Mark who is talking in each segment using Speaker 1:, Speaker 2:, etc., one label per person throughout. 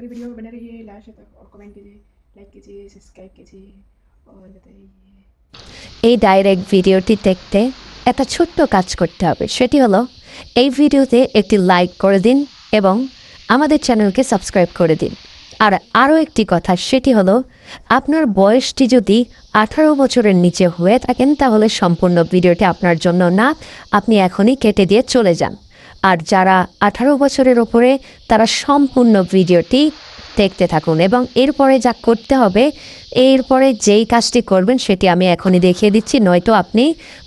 Speaker 1: की वीडियो बने रहिए लास्ट तक और कमेंट कीजिए, लाइक कीजिए, सब्सक्राइब कीजिए और बताइए।
Speaker 2: এই ডাইরেক্ট ভিডিওটি দেখতে একটা ছোট্ট কাজ করতে হবে, সেটি হলো এই ভিডিওতে একটি লাইক করে দিন এবং আমাদের চ্যানেলকে সাবস্ক্রাইব করে দিন। আর আরও একটি কথা, সেটি হলো আপনার বয়সটি যদি 18 বছরের নিচে হয়ে থাকেন তাহলে সম্পূর্ণ ভিডিওটি আপনার জন্য না, আপনি এখনই কেটে দিয়ে চলে যান। আর যারা 18 বছরের ওপরে তারা সম্পূর্ণ ভিডিওটি দেখতে থাকুন এবং এরপরে যা করতে হবে, এরপরে যেই কাজটি করবেন সেটি আমি এখনই দেখিয়ে দিচ্ছি, নয়তো আপনি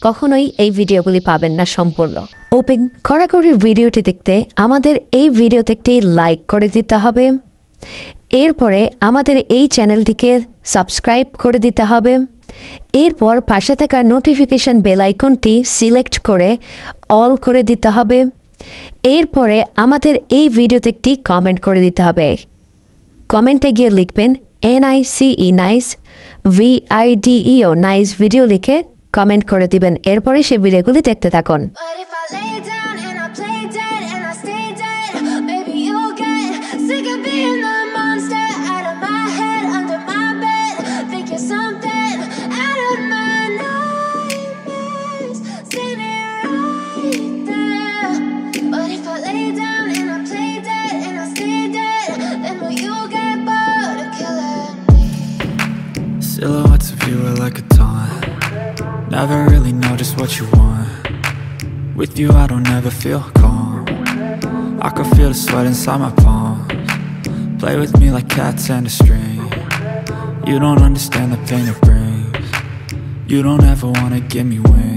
Speaker 2: কখনোই এই ভিডিওগুলি পাবেন না সম্পূর্ণ। ওপেন কড়াকড়ি ভিডিওটি দেখতে আমাদের এই ভিডিওতে একটি লাইক করে দিতে হবে, এরপরে আমাদের এই চ্যানেলটিকে সাবস্ক্রাইব করে দিতে হবে, এরপর পাশে থাকা নোটিফিকেশন বেল আইকনটি সিলেক্ট করে অল করে দিতে হবে, এরপরে আমাদের এই ভিডিওতে একটি কমেন্ট করে দিতে হবে। কমেন্টে গিয়ে লিখবেন NICE nice, VIDEO nice video লিখে কমেন্ট করে দিবেন, এরপরে সেই ভিডিওগুলি দেখতে থাকুন।
Speaker 3: Silhouettes of you are like a taunt. Never really know just what you want. With you I don't ever feel calm. I can feel the sweat inside my palms. Play with me like cats and a string. You don't understand the pain it brings. You don't ever wanna give me wings.